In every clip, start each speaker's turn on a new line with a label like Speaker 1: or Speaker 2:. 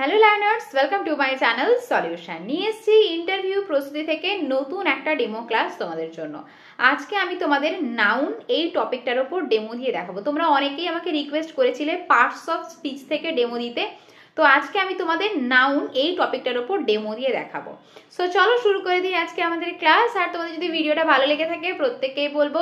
Speaker 1: Hello learners, welcome to my channel solution. নিয়ে এসেছি interview প্রস্তুতি থেকে নতুন একটা ডেমো ক্লাস তোমাদের জন্য। আজকে আমি তোমাদের নাউন এই টপিকটার উপর ডেমো দিয়ে দেখাবো। তোমরা অনেকেই আমাকে রিকোয়েস্ট করেছিলে পার্টস অফ স্পিচ থেকে ডেমো দিতে, তো আজকে আমি তোমাদের নাউন এই টপিকটার উপর ডেমো দিয়ে দেখাবো। সো চলো শুরু করে দিই আজকে আমাদের ক্লাস। আর তোমাদের যদি ভিডিওটা ভালো লেগে থাকে প্রত্যেককেই বলবো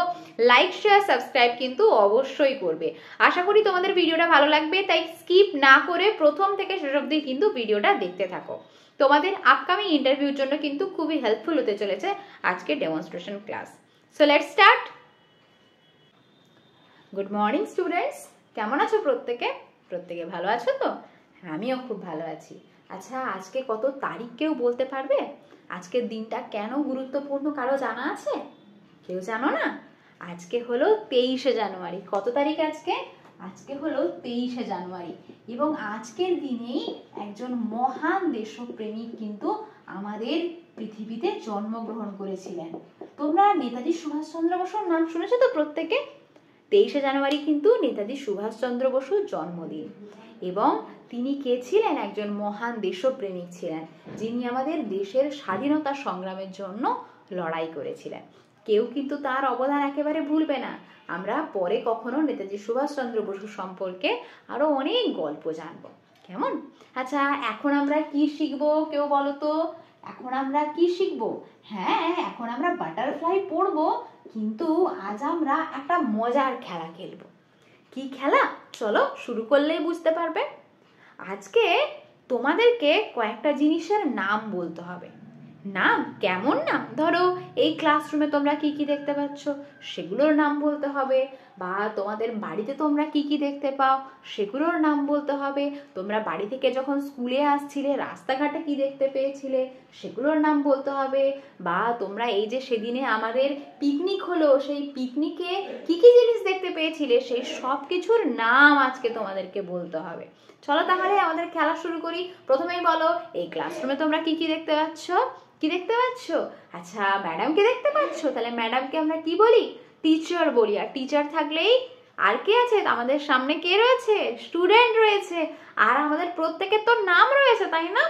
Speaker 1: লাইক শেয়ার সাবস্ক্রাইব কিন্তু অবশ্যই করবে। আশা করি তোমাদের ভিডিওটা ভালো লাগবে, তাই স্কিপ না করে প্রথম থেকে শেষ অবধি কিন্তু ভিডিওটা দেখতে থাকো। তোমাদের আপকামিং ইন্টারভিউর জন্য কিন্তু খুবই হেল্পফুল হতে চলেছে আজকে demonstration class. So let's start. Good morning students, কেমন আছো প্রত্যেকে? প্রত্যেকে ভালো আছো তো? আমিও খুব ভালো আছি। আচ্ছা, আজকে কত তারিখ কেউ বলতে পারবে? আজকের দিনটা কেন গুরুত্বপূর্ণ কারো জানা আছে? কেউ জানো না? আজকে হলো 23শে জানুয়ারি। কত তারিখ আজকে? আজকে হলো 23শে জানুয়ারি। এবং আজকের দিনেই একজন মহান দেশপ্রেমিক কিন্তু আমাদের পৃথিবীতে জন্মগ্রহণ করেছিলেন। তোমরা নেতাজি সুভাষচন্দ্র বসুর নাম শুনেছো তো প্রত্যেকে? 23শে জানুয়ারি কিন্তু নেতাজি সুভাষচন্দ্র বসুর জন্মদিন। এবং তিনি কে ছিলেন? একজন মহান দেশপ্রেমিক ছিলেন, যিনি আমাদের দেশের স্বাধীনতা সংগ্রামের জন্য লড়াই করেছিলেন। কেউ কিন্তু তার অবদান একেবারে ভুলবে না। আমরা পরে কখনো নেতাজি সুভাষচন্দ্র বসু সম্পর্কে আরো অনেক গল্প জানবো, কেমন? আচ্ছা, এখন আমরা কি শিখবো কেউ বলো তো? এখন আমরা কি শিখবো? হ্যাঁ, এখন আমরা বাটারফ্লাই পড়বো, কিন্তু আজ আমরা একটা মজার খেলা খেলবো। কি খেলা? চলো শুরু করলেই বুঝতে পারবে। আজকে তোমাদেরকে কয়েকটা জিনিসের নাম বলতে হবে। নাম কেমন নাম? ধরো এই ক্লাসরুমে তোমরা কি কি দেখতে পাচ্ছ সেগুলোর নাম বলতে হবে, বা তোমাদের বাড়িতে তোমরা কি কি দেখতে পাও সেগুলোর নাম বলতে হবে। তোমরা বাড়ি থেকে যখন স্কুলে আসছিলে রাস্তাঘাটে কি দেখতে পেয়েছিলে সেগুলোর নাম বলতে হবে, বা তোমরা এই যে সেদিনে আমাদের পিকনিক হলো সেই পিকনিকে কি কি জিনিস দেখতে পেয়েছিলে সেই সব কিছুর নাম আজকে তোমাদেরকে বলতে হবে। চলো তাহলে আমাদের খেলা শুরু করি। প্রথমেই বলো, এই ক্লাসরুমে তোমরা কি কি দেখতে পাচ্ছ? কি দেখতে পাচ্ছ? আচ্ছা, ম্যাডামকে দেখতে পাচ্ছ? তাহলে ম্যাডামকে আমরা কি বলি? টিচার বলি। আর টিচার থাকলেই আর কে আছে? আমাদের সামনে কে রয়েছে? স্টুডেন্ট রয়েছে। আর আমাদের প্রত্যেকের তো নাম রয়েছে, তাই না?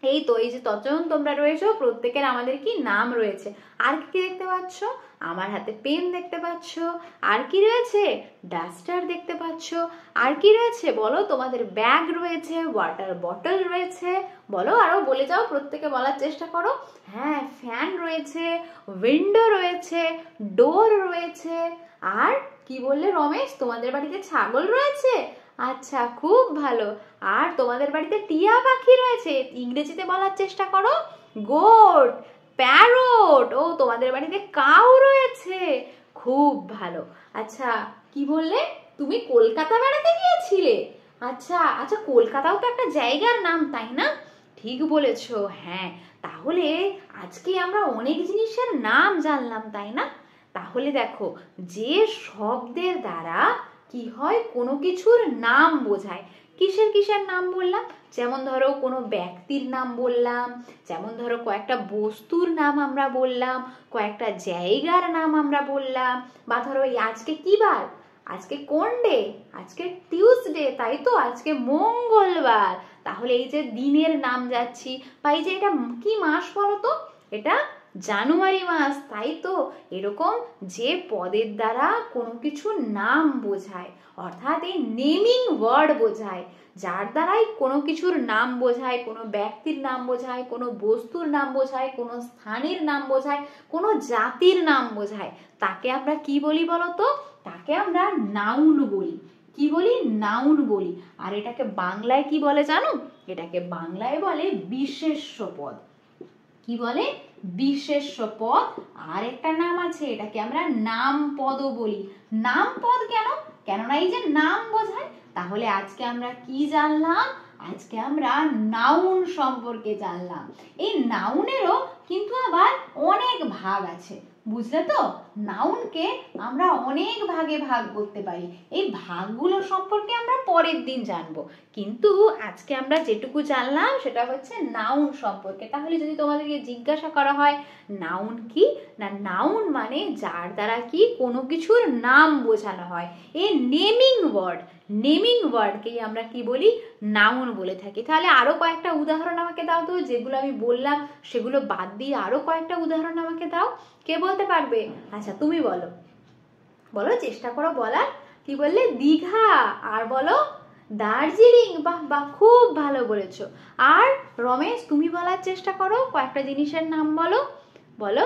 Speaker 1: এই তো, এই যে ততজন তোমরা রয়েছো প্রত্যেকের আমাদের কি নাম রয়েছে। আর কি দেখতে পাচ্ছ? আমার হাতে পেন দেখতে পাচ্ছ। আর কি রয়েছে? ডাস্টার দেখতে পাচ্ছ। আর কি রয়েছে বলো? তোমাদের ব্যাগ রয়েছে, ওয়াটার বটল রয়েছে। বলো, আরো বলে যাও, প্রত্যেকে বলার চেষ্টা করো। হ্যাঁ, ফ্যান রয়েছে, উইন্ডো রয়েছে, ডোর রয়েছে। আর কি বললে রমেশ? তোমাদের বাড়িতে ছাগল রয়েছে? আচ্ছা, খুব ভালো। আর তোমাদের বাড়িতে টিয়া পাখি রয়েছে, ইংরেজিতে বলার চেষ্টা করো। Goat, parrot. ও, তোমাদের বাড়িতে কাউ রয়েছে। খুব ভালো। আচ্ছা, কি বললে? তুমি কলকাতা বেড়াতে গিয়েছিলে? আচ্ছা আচ্ছা, কলকাতাও তো একটা জায়গার নাম, তাই না? ঠিক বলেছো। হ্যাঁ, তাহলে আজকে আমরা অনেক জিনিসের নাম জানলাম, তাই না? তাহলে দেখো, যে শব্দের দ্বারা কি হয়, কোনো কিছুর নাম বোঝায়। কিসের কিসের নাম বললাম? যেমন ধরো কোনো ব্যক্তির নাম বললাম, যেমন ধরো কয়েকটা বস্তুর নাম আমরা বললাম, কয়েকটা জায়গার নাম আমরা বললাম, বা ধরো আজকে কি বার? আজকে কোন ডে? আজকে টিউসডে, তাই তো? আজকে মঙ্গলবার। তাহলে এই যে দিনের নাম যাচ্ছি, বা এই যে এটা কি মাস বলো তো? এটা জানুয়ারি মাস, তাই তো? এরকম যে পদের দ্বারা কোনো কিছুর নাম বোঝায়, অর্থাৎ এই নেমিং ওয়ার্ড বোঝায়, যার দ্বারাই কোনো কিছুর নাম বোঝায়, কোনো ব্যক্তির নাম বোঝায়, কোনো বস্তুর নাম বোঝায়, কোনো স্থানের নাম বোঝায়, কোনো জাতির নাম বোঝায়, তাকে আমরা কি বলি বলো তো? তাকে আমরা নাউন বলি। কি বলি? নাউন বলি। আর এটাকে বাংলায় কি বলে জানো? এটাকে বাংলায় বলে বিশেষ্য পদ। কি বলে? বিশেষ্য পদ। আর একটা নাম আছে, এটাকে আমরা নাম পদও বলি। নাম পদ কেন? কেননা এই যে নাম বোঝায়। তাহলে আজকে আমরা কি জানলাম? আজকে আমরা নাউন সম্পর্কে জানলাম। এই নাউনেরও কিন্তু আবার অনেক ভাগ আছে, বুঝলে তো? নাউনকে আমরা অনেক ভাগে ভাগ করতে পারি, এই ভাগগুলো সম্পর্কে আমরা পরের দিন জানবো, কিন্তু আজকে আমরা যেটুকু জানলাম সেটা হচ্ছে নাউন সম্পর্কে। তাহলে যদি তোমাদেরকে জিজ্ঞাসা করা হয় নাউন কি, না নাউন মানে যার দ্বারা কি কোনো কিছুর নাম বোঝানো হয়, এই নেমিং ওয়ার্ডকেই আমরা কি বলি, নাউন বলে থাকি। তাহলে আরো কয়েকটা উদাহরণ আমাকে দাও তো, যেগুলো আমি বললাম সেগুলো বাদ দিয়ে আরো কয়েকটা উদাহরণ আমাকে দাও। কে বলতে পারবে? আচ্ছা তুমি বলো, বলো, চেষ্টা করো বলার। কি বললে? দীঘা। আর বলো দার্জিলিং। বাহ বাহ, খুব ভালো বলেছো। আর রমেশ তুমি বলার চেষ্টা করো, কয়েকটা জিনিসের নাম বলো। বলো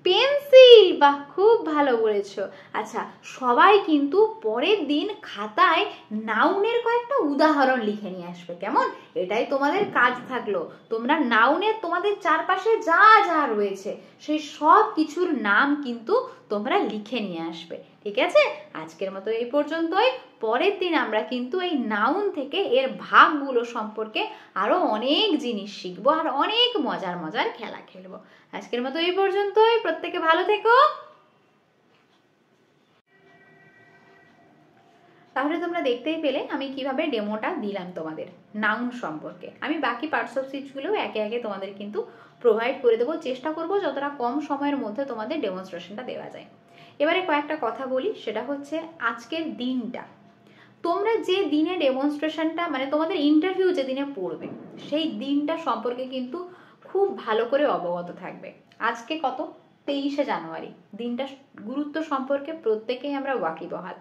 Speaker 1: পেন্সিল। বাহ, খুব ভালো বলেছো। আচ্ছা সবাই কিন্তু পরের দিন খাতায় নাউনের কয়েকটা উদাহরণ লিখে নিয়ে আসবে, কেমন? এটাই তোমাদের কাজ থাকলো। তোমরা নাউনের তোমাদের চারপাশে যা যা রয়েছে সেই সব কিছুর নাম কিন্তু তোমরা লিখে নিয়ে আসবে, ঠিক আছে? আজকের মতো এই পর্যন্তই। পরের দিন আমরা কিন্তু এই নাউন থেকে এর ভাগগুলো সম্পর্কে আরো অনেক জিনিস শিখবো আর অনেক মজার মজার খেলা খেলবো। আজকের মতো এই পর্যন্তই। প্রত্যেকে ভালো থেকো। তাহলে তোমরা দেখতেই পেলে আমি কিভাবে ডেমোটা দিলাম তোমাদের নাউন সম্পর্কে। আমি বাকি পার্টস অফ স্পিচগুলো একে একে তোমাদের কিন্তু প্রোভাইড করে দেবো, চেষ্টা করবো যতটা কম সময়ের মধ্যে তোমাদের ডেমনস্ট্রেশনটা দেওয়া যায়। এবারে কয়েকটা কথা বলি, সেটা হচ্ছে আজকের দিনটা, তোমরা যে দিনে ডেমনস্ট্রেশনটা মানে তোমাদের ইন্টারভিউ যে দিনে পড়বে সেই দিনটা সম্পর্কে কিন্তু খুব ভালো করে অবগত থাকবে। আজকে কত? 23শে জানুয়ারি। দিনটা গুরুত্ব সম্পর্কে প্রত্যেকেই আমরা ওয়াকিবহাল।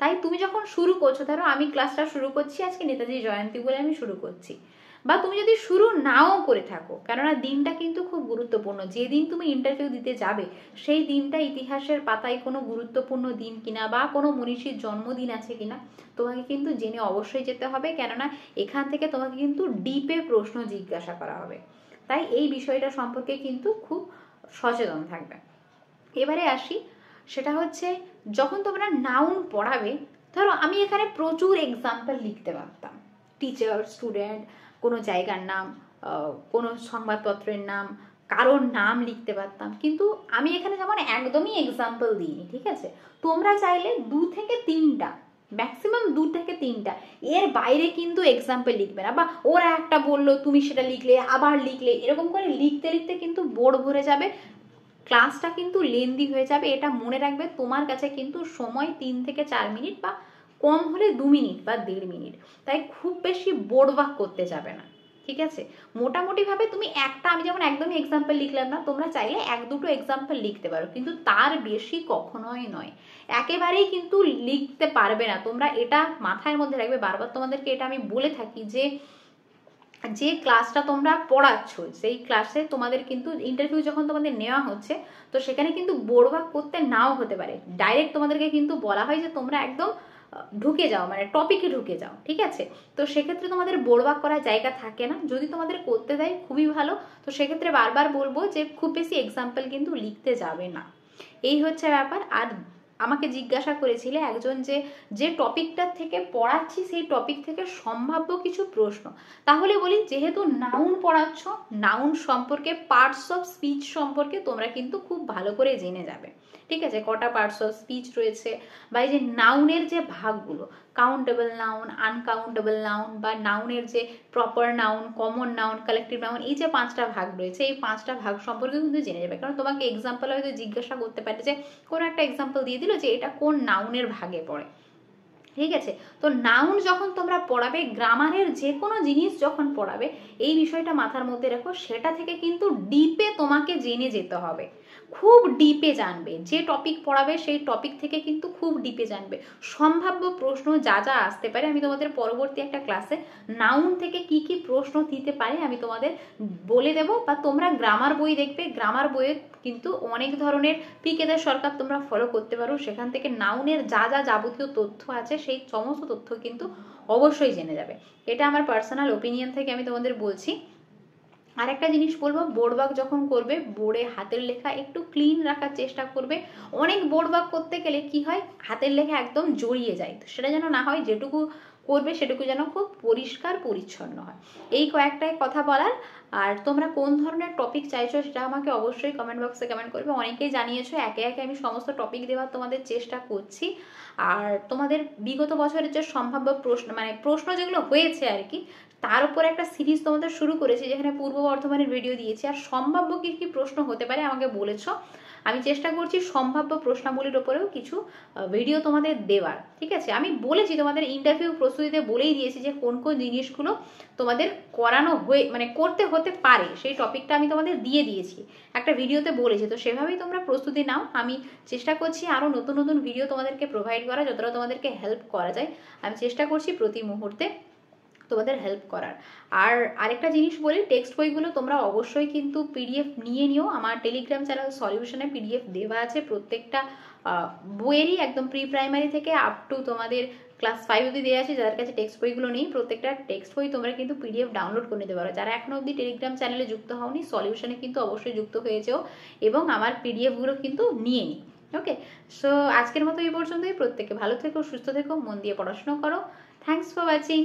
Speaker 1: তাই তুমি যখন শুরু করছো, ধরো আমি ক্লাসটা শুরু করছি আজকে নেতাজি জয়ন্তী বলে আমি শুরু করছি, বা তুমি যদি শুরু নাও করে থাকো, কেননা দিনটা কিন্তু খুব গুরুত্বপূর্ণ। যেদিন তুমি ইন্টারভিউ দিতে যাবে সেই দিনটা ইতিহাসের পাতায় কোনো গুরুত্বপূর্ণ দিন কিনা বা কোনো মনীষীর জন্মদিন আছে কিনা তোমাকে কিন্তু জেনে অবশ্যই যেতে হবে, কেননা এখান থেকে তোমাকে কিন্তু ডিপে প্রশ্ন জিজ্ঞাসা করা হবে। তাই এই বিষয়টা সম্পর্কে কিন্তু খুব সচেতন থাকবে। এবারে আসি, সেটা হচ্ছে যখন তোমরা নাউন পড়াবে, ধরো আমি এখানে প্রচুর এক্সাম্পল লিখতে পারতাম, টিচার, স্টুডেন্ট, কোনো জায়গার নাম, কোনো সংবাদপত্রের নাম, কারোর নাম লিখতে পারতাম, কিন্তু আমি এখানে যেমন একদমই এক্সাম্পল দিইনি, ঠিক আছে? তোমরা চাইলে 2 থেকে 3টা, ম্যাক্সিমাম 2 থেকে 3টা, এর বাইরে কিন্তু এক্সাম্পল লিখবে না, বা ওরা একটা বললো তুমি সেটা লিখলে আবার লিখলে, এরকম করে লিখতে লিখতে কিন্তু বোর্ড ভরে যাবে, ক্লাসটা কিন্তু লেন্দি হয়ে যাবে। এটা মনে রাখবে, তোমার কাছে কিন্তু সময় 3 থেকে 4 মিনিট বা কম হলে 2 মিনিট বা 1.5 মিনিট, তাই খুব বেশি বোর্ড ওয়ার্ক করতে যাবে না, ঠিক আছে? মোটামুটি ভাবে তুমি একটা, আমি যেমন একদমই এক্সাম্পল লিখলাম না, তোমরা চাইলে 1-2টো এক্সাম্পল লিখতে পারো, কিন্তু তার বেশি কখনোই নয়। একেবারেই কিন্তু লিখতে পারবে না তোমরা, এটা মাথায় মধ্যে রাখবে। বারবার তোমাদেরকে এটা আমি বলে থাকি যে যে ক্লাসটা তোমরা পড়াচ্ছ সেই ক্লাসে তোমাদের কিন্তু ইন্টারভিউ যখন তোমাদের নেওয়া হচ্ছে, তো সেখানে কিন্তু বোর্ড ওয়ার্ক করতে নাও হতে পারে। ডাইরেক্ট তোমাদেরকে কিন্তু বলা হয় যে তোমরা একদম ঢুকে যাও, মানে টপিকে ঢুকে যাও, ঠিক আছে? তো সেক্ষেত্রে তোমাদের বোর্ড ওয়ার্ক করার জায়গা থাকে না। যদি তোমাদের করতে দেয় খুবই ভালো, তো সেক্ষেত্রে বারবার বলবো যে খুব বেশি এক্সাম্পল কিন্তু লিখতে যাবে না, এই হচ্ছে ব্যাপার। আর আমাকে জিজ্ঞাসা করেছিলে একজন যে টপিকটার থেকে পড়াচ্ছি সেই টপিক থেকে সম্ভাব্য কিছু প্রশ্ন, তাহলে বলি যেহেতু নাউন পড়াচ্ছ, নাউন সম্পর্কে পার্টস অফ স্পিচ সম্পর্কে তোমরা কিন্তু খুব ভালো করে জেনে যাবে, ঠিক আছে? কটা পার্টস অফ স্পিচ রয়েছে, বা এই যে নাউনের যে ভাগগুলো, কাউন্টেবল নাউন, আনকাউন্টেবল নাউন, বা নাউনের যে proper noun, common noun, collective noun, এই যে 5টা ভাগ রয়েছে, এই 5টা ভাগ সম্পর্কে কিন্তু জেনে যাবে। কারণ তোমাকে এক্সাম্পল হয়তো জিজ্ঞাসা করতে পারে যে কোনো একটা এক্সাম্পল দিয়ে দিল যে এটা কোন নাউনের ভাগে পড়ে, ঠিক আছে? তো নাউন যখন তোমরা পড়াবে, গ্রামারের যে কোনো জিনিস যখন পড়াবে, এই বিষয়টা মাথার মধ্যে রাখো, সেটা থেকে কিন্তু ডিপে তোমাকে জেনে যেতে হবে, খুব ডিপে জানবে। যে টপিক পড়াবে সেই টপিক থেকে কিন্তু খুব ডিপে জানবে। সম্ভাব্য প্রশ্ন যা যা আসতে পারে, আমি তোমাদের পরবর্তী একটা ক্লাসে নাউন থেকে কি কি প্রশ্ন দিতে পারে আমি তোমাদের বলে দেব, বা তোমরা গ্রামার বই দেখবে, গ্রামার বইয়ে কিন্তু অনেক ধরনের পিকেদের সরকার তোমরা ফলো করতে পারো, সেখান থেকে নাউনের যা যা যাবতীয় তথ্য আছে সেই সমস্ত তথ্য কিন্তু অবশ্যই জেনে যাবে। এটা আমার পার্সোনাল ওপিনিয়ন থেকে আমি তোমাদের বলছি। আর একটা জিনিস বলবো, বোর্ড ওয়ার্ক যখন করবে বোর্ডে হাতের লেখা একটু ক্লিন রাখার চেষ্টা করবে। অনেক বোর্ড ওয়ার্ক করতে গেলে কি হয়, হাতের লেখা একদম জড়িয়ে যায়, তো সেটা যেন না হয়, যেটুকু করবে সেটুকু যেন খুব পরিষ্কার পরিচ্ছন্ন হয়। এই কয়েকটাই কথা বলার। আর তোমরা কোন ধরনের টপিক চাইছো সেটা আমাকে অবশ্যই কমেন্ট বক্সে কমেন্ট করবে। অনেকেই জানিয়েছো, একে একে আমি সমস্ত টপিক দেওয়ার তোমাদের চেষ্টা করছি। আর তোমাদের বিগত বছরের যে সম্ভাব্য প্রশ্ন, মানে প্রশ্ন যেগুলো হয়েছে আর কি, তার উপর একটা সিরিজ তোমাদের শুরু করেছি, যেখানে পূর্ব বর্ধমানের ভিডিও দিয়েছি। আর সম্ভাব্য কি কি প্রশ্ন হতে পারে আমাকে বলেছো, আমি চেষ্টা করছি সম্ভাব্য প্রশ্নাবলীর ওপরেও কিছু ভিডিও তোমাদের দেওয়ার। ঠিক আছে, আমি বলেছি তোমাদের ইন্টারভিউ প্রস্তুতিতে বলেই দিয়েছি যে কোন কোন জিনিসগুলো তোমাদের করানো হয়ে, মানে করতে হতে পারে, সেই টপিকটা আমি তোমাদের দিয়ে দিয়েছি, একটা ভিডিওতে বলেছি। তো সেভাবেই তোমরা প্রস্তুতি নাও। আমি চেষ্টা করছি আরও নতুন নতুন ভিডিও তোমাদেরকে প্রোভাইড করা, যতটা তোমাদেরকে হেল্প করা যায় আমি চেষ্টা করছি প্রতি মুহূর্তে তোমাদের হেল্প করার। আর আরেকটা জিনিস বলি, টেক্সট বইগুলো তোমরা অবশ্যই কিন্তু পিডিএফ নিয়ে নিও। আমার টেলিগ্রাম চ্যানেল সলিউশনে পিডিএফ দেওয়া আছে প্রত্যেকটা বইয়েরই, একদম প্রি প্রাইমারি থেকে আপ টু তোমাদের ক্লাস 5 অবধি দেওয়া আছে। যাদের কাছে টেক্সট বইগুলো নেই, প্রত্যেকটা টেক্সট বই তোমরা কিন্তু পিডিএফ ডাউনলোড করে নিতে পারো। যারা এখনো অবধি টেলিগ্রাম চ্যানেলে যুক্ত হওনি, সলিউশনে কিন্তু অবশ্যই যুক্ত হয়েছেও এবং আমার পিডিএফগুলো কিন্তু নিয়ে নিই। ওকে, সো আজকের মতো এই পর্যন্তই। প্রত্যেকে ভালো থেকো, সুস্থ থেকো, মন দিয়ে পড়াশোনা করো। Thanks for watching.